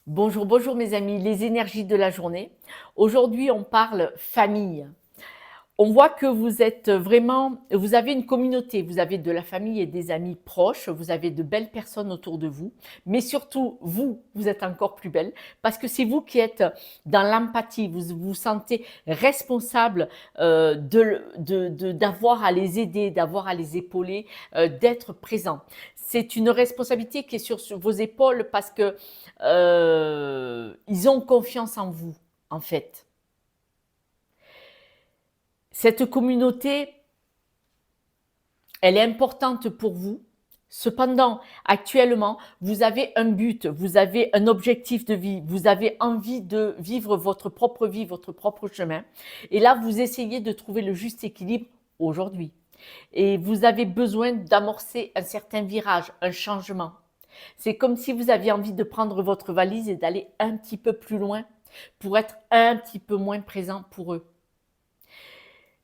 Bonjour, bonjour mes amis, les énergies de la journée. Aujourd'hui, on parle famille. On voit que vous êtes vraiment, vous avez une communauté, vous avez de la famille et des amis proches, vous avez de belles personnes autour de vous, mais surtout vous, vous êtes encore plus belle parce que c'est vous qui êtes dans l'empathie, vous vous sentez responsable d'avoir à les aider, d'avoir à les épauler, d'être présent. C'est une responsabilité qui est sur vos épaules parce que ils ont confiance en vous, en fait. Cette communauté, elle est importante pour vous. Cependant, actuellement, vous avez un but, vous avez un objectif de vie, vous avez envie de vivre votre propre vie, votre propre chemin. Et là, vous essayez de trouver le juste équilibre aujourd'hui. Et vous avez besoin d'amorcer un certain virage, un changement. C'est comme si vous aviez envie de prendre votre valise et d'aller un petit peu plus loin pour être un petit peu moins présent pour eux.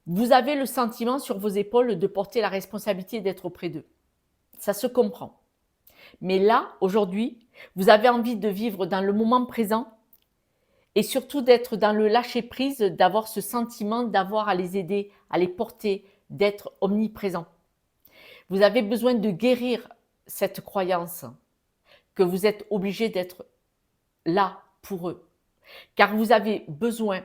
Vous avez le sentiment sur vos épaules de porter la responsabilité d'être auprès d'eux. Ça se comprend. Mais là, aujourd'hui, vous avez envie de vivre dans le moment présent et surtout d'être dans le lâcher-prise, d'avoir ce sentiment d'avoir à les aider, à les porter, d'être omniprésent. Vous avez besoin de guérir cette croyance que vous êtes obligé d'être là pour eux. Car vous avez besoin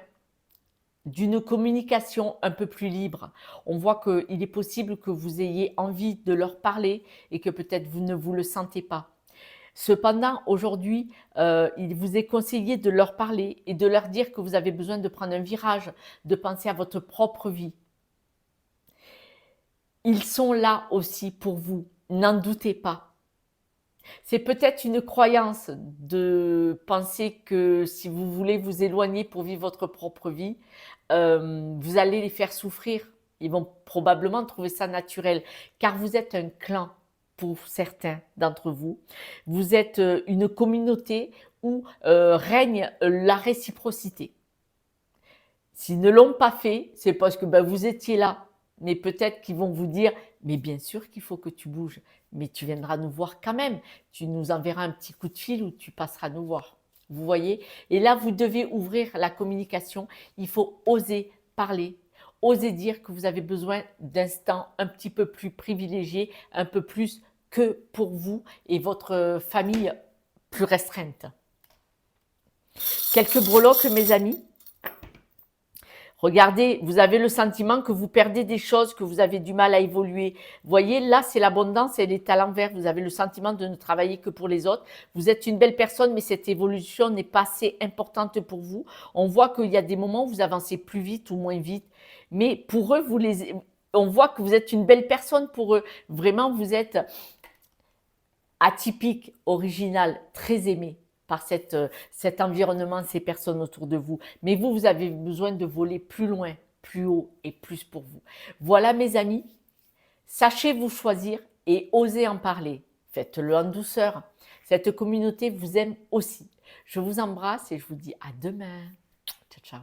d'une communication un peu plus libre. On voit qu'il est possible que vous ayez envie de leur parler et que peut-être vous ne vous le sentez pas. Cependant, aujourd'hui, il vous est conseillé de leur parler et de leur dire que vous avez besoin de prendre un virage, de penser à votre propre vie. Ils sont là aussi pour vous, n'en doutez pas. C'est peut-être une croyance de penser que si vous voulez vous éloigner pour vivre votre propre vie, vous allez les faire souffrir. Ils vont probablement trouver ça naturel, car vous êtes un clan pour certains d'entre vous. Vous êtes une communauté où règne la réciprocité. S'ils ne l'ont pas fait, c'est parce que vous étiez là. Mais peut-être qu'ils vont vous dire, mais bien sûr qu'il faut que tu bouges, mais tu viendras nous voir quand même. Tu nous enverras un petit coup de fil ou tu passeras nous voir. Vous voyez? Et là, vous devez ouvrir la communication. Il faut oser parler, oser dire que vous avez besoin d'instants un petit peu plus privilégiés, un peu plus que pour vous et votre famille plus restreinte. Quelques breloques, mes amis. Regardez, vous avez le sentiment que vous perdez des choses, que vous avez du mal à évoluer. Vous voyez, là, c'est l'abondance, elle est à l'envers. Vous avez le sentiment de ne travailler que pour les autres. Vous êtes une belle personne, mais cette évolution n'est pas assez importante pour vous. On voit qu'il y a des moments où vous avancez plus vite ou moins vite. Mais pour eux, on voit que vous êtes une belle personne pour eux. Vraiment, vous êtes atypique, original, très aimé par cet environnement, ces personnes autour de vous. Mais vous, vous avez besoin de voler plus loin, plus haut et plus pour vous. Voilà mes amis, sachez vous choisir et osez en parler. Faites-le en douceur. Cette communauté vous aime aussi. Je vous embrasse et je vous dis à demain. Ciao, ciao.